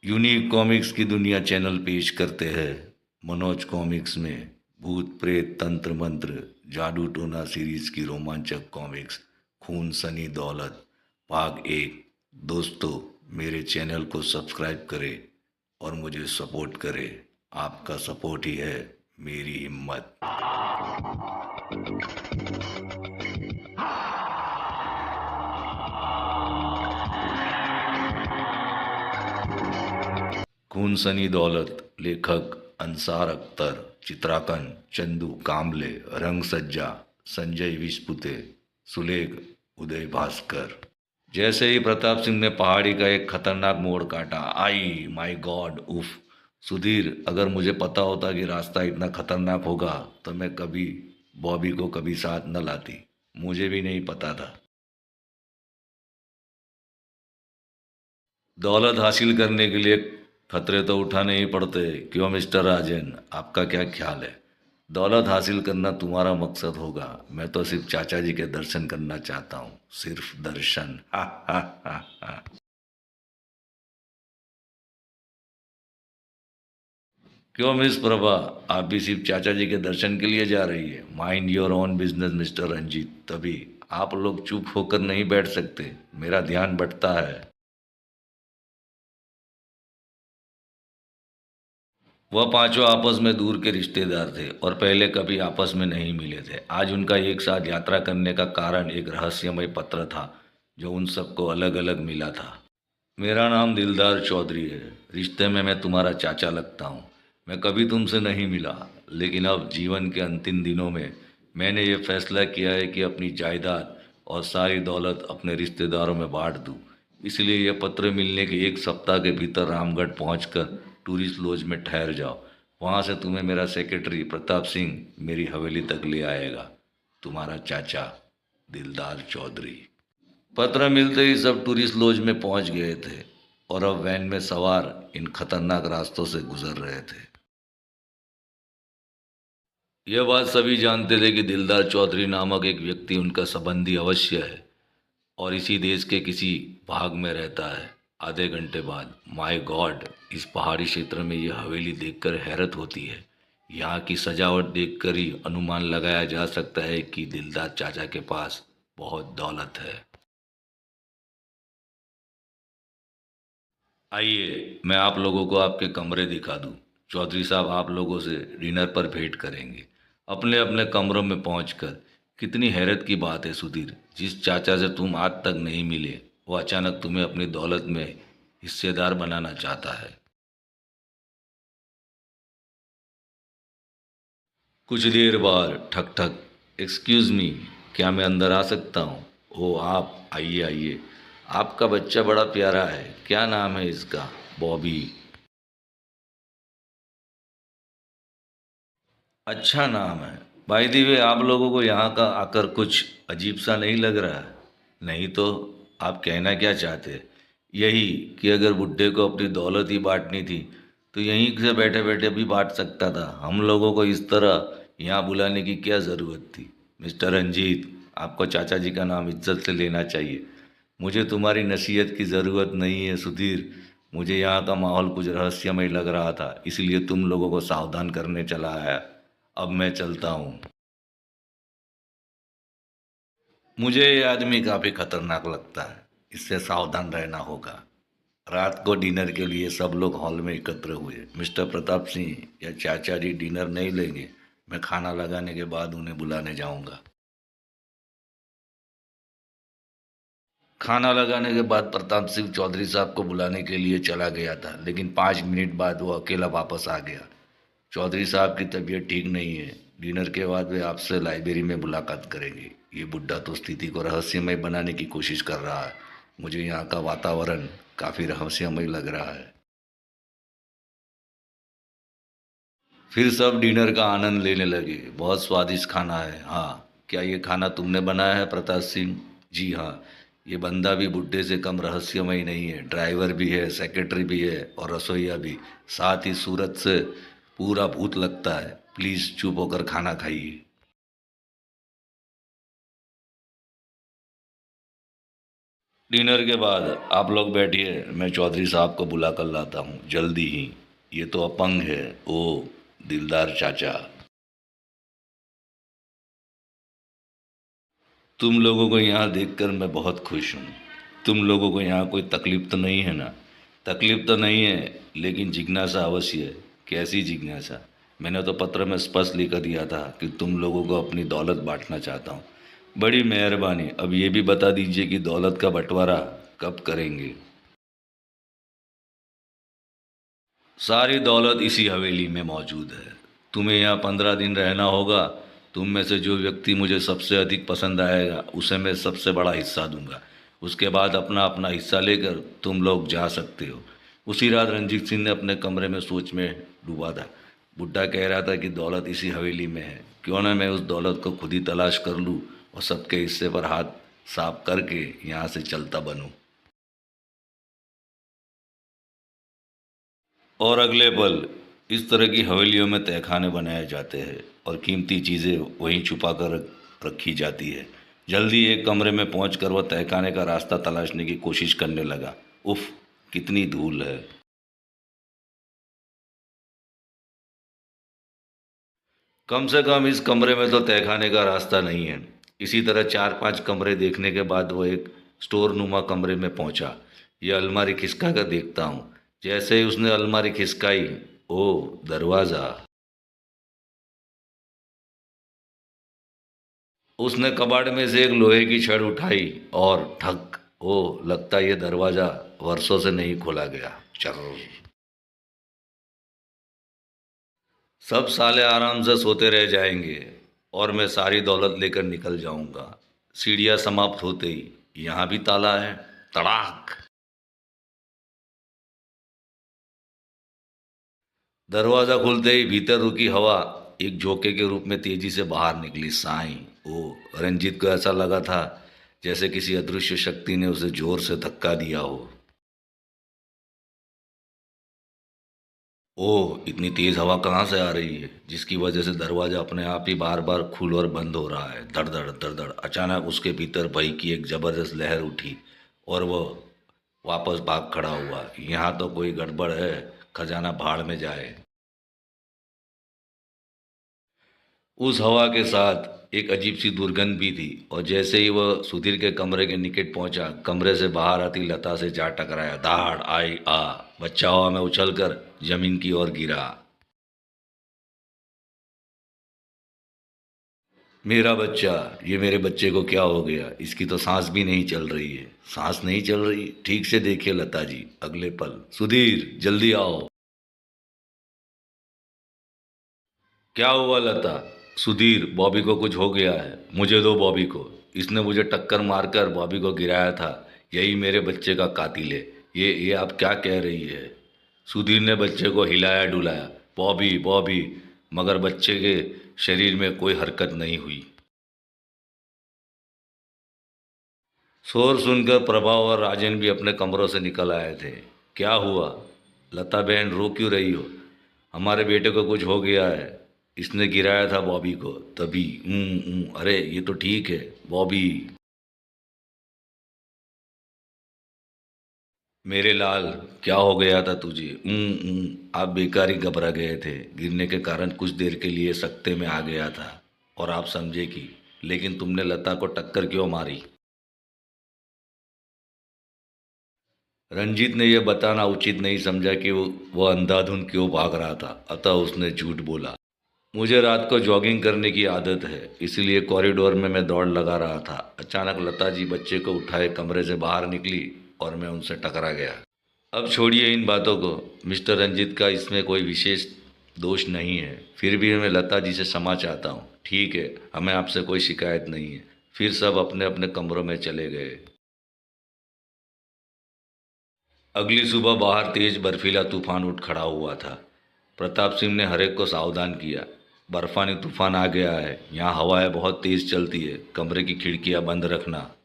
Unique comics की दुनिया channel पेश करते हैं मनोज कॉमिक्स में भूत प्रेत तंत्र मंत्र जादू टोना सीरीज की रोमांचक कॉमिक्स खून सनी दौलत भाग 1। दोस्तों, मेरे चैनल को सब्सक्राइब करें और मुझे सपोर्ट करें। आपका सपोर्ट ही है मेरी हिम्मत। खून सनी दौलत, लेखक अंसार अख्तर, चित्रांकन चंदू कामले, रंग सज्जा संजय विस्पुते, सुलेख उदय भास्कर। जैसे ही प्रताप सिंह ने पहाड़ी का एक खतरनाक मोड़ काटा, आई माय गॉड, उफ। सुधीर, अगर मुझे पता होता कि रास्ता इतना खतरनाक होगा तो मैं कभी बॉबी को कभी साथ न लाती। मुझे भी नहीं पता था। दौलत हासिल करने के लिए खतरे तो उठाने ही पड़ते। क्यों मिस्टर राजन, आपका क्या ख्याल है? दौलत हासिल करना तुम्हारा मकसद होगा, मैं तो सिर्फ चाचा जी के दर्शन करना चाहता हूँ, सिर्फ दर्शन। हा हा हा हा। क्यों मिस प्रभा, आप भी सिर्फ चाचा जी के दर्शन के लिए जा रही है? Mind your own business mister Ranjit. तभी आप लोग चुप होकर नहीं बैठ सकते, मेरा ध्यान बंटता है। वह पांचों आपस में दूर के रिश्तेदार थे और पहले कभी आपस में नहीं मिले थे। आज उनका एक साथ यात्रा करने का कारण एक रहस्यमय पत्र था जो उन सबको अलग अलग मिला था। मेरा नाम दिलदार चौधरी है। रिश्ते में मैं तुम्हारा चाचा लगता हूँ। मैं कभी तुमसे नहीं मिला, लेकिन अब जीवन के अंतिम दिनों में मैंने ये फैसला किया है कि अपनी जायदाद और सारी दौलत अपने रिश्तेदारों में बांट दूँ। इसलिए यह पत्र मिलने के एक सप्ताह के भीतर रामगढ़ पहुंचकर टूरिस्ट लॉज में ठहर जाओ। वहाँ से तुम्हें मेरा सेक्रेटरी प्रताप सिंह मेरी हवेली तक ले आएगा। तुम्हारा चाचा दिलदार चौधरी। पत्र मिलते ही सब टूरिस्ट लॉज में पहुंच गए थे और अब वैन में सवार इन खतरनाक रास्तों से गुजर रहे थे। यह बात सभी जानते थे कि दिलदार चौधरी नामक एक व्यक्ति उनका संबंधी अवश्य है और इसी देश के किसी भाग में रहता है। आधे घंटे बाद, माय गॉड, इस पहाड़ी क्षेत्र में यह हवेली देखकर हैरत होती है। यहाँ की सजावट देखकर ही अनुमान लगाया जा सकता है कि दिलदार चाचा के पास बहुत दौलत है। आइए, मैं आप लोगों को आपके कमरे दिखा दूं। चौधरी साहब आप लोगों से डिनर पर भेंट करेंगे अपने अपने कमरों में पहुंचकर। कितनी हैरत की बात है सुधीर, जिस चाचा से तुम आज तक नहीं मिले वो अचानक तुम्हें अपनी दौलत में हिस्सेदार बनाना चाहता है। कुछ देर बाद ठक ठक, एक्सक्यूज मी, क्या मैं अंदर आ सकता हूँ? ओ आप, आइए आइए। आपका बच्चा बड़ा प्यारा है, क्या नाम है इसका? बॉबी। अच्छा नाम है। भाई दी आप लोगों को यहाँ का आकर कुछ अजीब सा नहीं लग रहा है? नहीं तो आप कहना क्या चाहते? यही कि अगर बुड्ढे को अपनी दौलत ही बांटनी थी तो यहीं से बैठे बैठे भी बांट सकता था। हम लोगों को इस तरह यहाँ बुलाने की क्या ज़रूरत थी? मिस्टर रंजीत, आपको चाचा जी का नाम इज्जत से लेना चाहिए। मुझे तुम्हारी नसीहत की ज़रूरत नहीं है सुधीर। मुझे यहाँ का माहौल कुछ रहस्यमय लग रहा था, इसलिए तुम लोगों को सावधान करने चला आया। अब मैं चलता हूँ। मुझे ये आदमी काफ़ी खतरनाक लगता है, इससे सावधान रहना होगा। रात को डिनर के लिए सब लोग हॉल में एकत्र हुए। मिस्टर प्रताप सिंह या चाचा जी डिनर नहीं लेंगे? मैं खाना लगाने के बाद उन्हें बुलाने जाऊंगा। खाना लगाने के बाद प्रताप सिंह चौधरी साहब को बुलाने के लिए चला गया था, लेकिन 5 मिनट बाद वो अकेला वापस आ गया। चौधरी साहब की तबीयत ठीक नहीं है। डिनर के बाद वे आपसे लाइब्रेरी में मुलाकात करेंगे। ये बुड्ढा तो स्थिति को रहस्यमय बनाने की कोशिश कर रहा है। मुझे यहाँ का वातावरण काफ़ी रहस्यमय लग रहा है। फिर सब डिनर का आनंद लेने लगे। बहुत स्वादिष्ट खाना है। हाँ, क्या ये खाना तुमने बनाया है प्रताप सिंह? जी हाँ। ये बंदा भी बुड्ढे से कम रहस्यमय नहीं है। ड्राइवर भी है, सेक्रेटरी भी है और रसोईया भी। साथ ही सूरत से पूरा भूत लगता है। प्लीज़ चुप होकर खाना खाइए। डिनर के बाद आप लोग बैठिए, मैं चौधरी साहब को बुला कर लाता हूँ जल्दी ही। ये तो अपंग है। ओ दिलदार चाचा, तुम लोगों को यहाँ देखकर मैं बहुत खुश हूँ। तुम लोगों को यहाँ कोई तकलीफ तो नहीं है ना? तकलीफ तो नहीं है, लेकिन जिज्ञासा अवश्य है। कैसी जिज्ञासा? मैंने तो पत्र में स्पष्ट लिख दिया था कि तुम लोगों को अपनी दौलत बांटना चाहता हूँ। बड़ी मेहरबानी। अब ये भी बता दीजिए कि दौलत का बंटवारा कब करेंगे? सारी दौलत इसी हवेली में मौजूद है। तुम्हें यहाँ 15 दिन रहना होगा। तुम में से जो व्यक्ति मुझे सबसे अधिक पसंद आएगा उसे मैं सबसे बड़ा हिस्सा दूंगा। उसके बाद अपना अपना हिस्सा लेकर तुम लोग जा सकते हो। उसी रात रंजीत सिंह ने अपने कमरे में सोच में डूबा था। बुड्ढा कह रहा था कि दौलत इसी हवेली में है, क्यों ना मैं उस दौलत को खुद ही तलाश कर लूँ और सबके हिस्से पर हाथ साफ करके यहाँ से चलता बनूँ। और अगले पल इस तरह की हवेलियों में तहखाने बनाए जाते हैं और कीमती चीज़ें वहीं छुपा कर रखी जाती है। जल्दी एक कमरे में पहुंचकर वह तहखाने का रास्ता तलाशने की कोशिश करने लगा। उफ, कितनी धूल है। कम से कम इस कमरे में तो तहखाने का रास्ता नहीं है। इसी तरह 4-5 कमरे देखने के बाद वह एक स्टोर नुमा कमरे में पहुंचा। यह अलमारी खिसका कर देखता हूँ। जैसे ही उसने अलमारी खिसकाई, ओ दरवाज़ा। उसने कबाड़ में से एक लोहे की छड़ उठाई और ठक। ओ, लगता ये दरवाज़ा वर्षों से नहीं खोला गया। चल। सब साले आराम से सोते रह जाएंगे और मैं सारी दौलत लेकर निकल जाऊंगा। सीढ़ियाँ समाप्त होते ही यहाँ भी ताला है। तड़ाक। दरवाज़ा खुलते ही भीतर रुकी हवा एक झोंके के रूप में तेजी से बाहर निकली। साईं। ओ, रंजीत को ऐसा लगा था जैसे किसी अदृश्य शक्ति ने उसे जोर से धक्का दिया हो। ओह! इतनी तेज़ हवा कहाँ से आ रही है, जिसकी वजह से दरवाज़ा अपने आप ही बार-बार खुल और बंद हो रहा है। धड़-धड़, धड़-धड़। अचानक उसके भीतर भय की एक ज़बरदस्त लहर उठी और वह वापस भाग खड़ा हुआ। यहाँ तो कोई गड़बड़ है, खजाना भाड़ में जाए। उस हवा के साथ एक अजीब-सी दुर्गंध भी थी और जैसे ही वह सुधीर के कमरे के निकट पहुंचा, कमरे से बाहर आती लता से जा टकराया। दाड़ आई आ। बच्चा हवा में उछलकर जमीन की ओर गिरा। मेरा बच्चा, ये मेरे बच्चे को क्या हो गया? इसकी तो सांस भी नहीं चल रही है। सांस नहीं चल रही? ठीक से देखिए लता जी। अगले पल, सुधीर जल्दी आओ। क्या हुआ लता? सुधीर, बॉबी को कुछ हो गया है। मुझे दो बॉबी को। इसने मुझे टक्कर मारकर बॉबी को गिराया था। यही मेरे बच्चे का कातिल है। ये आप क्या कह रही है? सुधीर ने बच्चे को हिलाया डुलाया। बॉबी बॉबी, मगर बच्चे के शरीर में कोई हरकत नहीं हुई। शोर सुनकर प्रभा और राजन भी अपने कमरों से निकल आए थे। क्या हुआ? लता बहन, रो क्यों रही हो? हमारे बेटे को कुछ हो गया है। इसने गिराया था बॉबी को तभी। अरे ये तो ठीक है। बॉबी, मेरे लाल, क्या हो गया था तुझे? आप बेकार ही घबरा गए थे। गिरने के कारण कुछ देर के लिए सकते में आ गया था और आप समझे कि, लेकिन तुमने लता को टक्कर क्यों मारी? रंजीत ने यह बताना उचित नहीं समझा कि वो अंधाधुंध क्यों भाग रहा था, अतः उसने झूठ बोला। मुझे रात को जॉगिंग करने की आदत है, इसलिए कॉरिडोर में मैं दौड़ लगा रहा था। अचानक लता जी बच्चे को उठाए कमरे से बाहर निकली और मैं उनसे टकरा गया। अब छोड़िए इन बातों को। मिस्टर रंजीत का इसमें कोई विशेष दोष नहीं है। फिर भी मैं लता जी से क्षमा चाहता हूँ। ठीक है, हमें आपसे कोई शिकायत नहीं है। फिर सब अपने अपने कमरों में चले गए। अगली सुबह बाहर तेज बर्फीला तूफान उठ खड़ा हुआ था। प्रताप सिंह ने हरेक को सावधान किया। बर्फानी तूफान आ गया है। यहाँ हवाएं बहुत तेज चलती है। कमरे की खिड़कियाँ बंद रखना।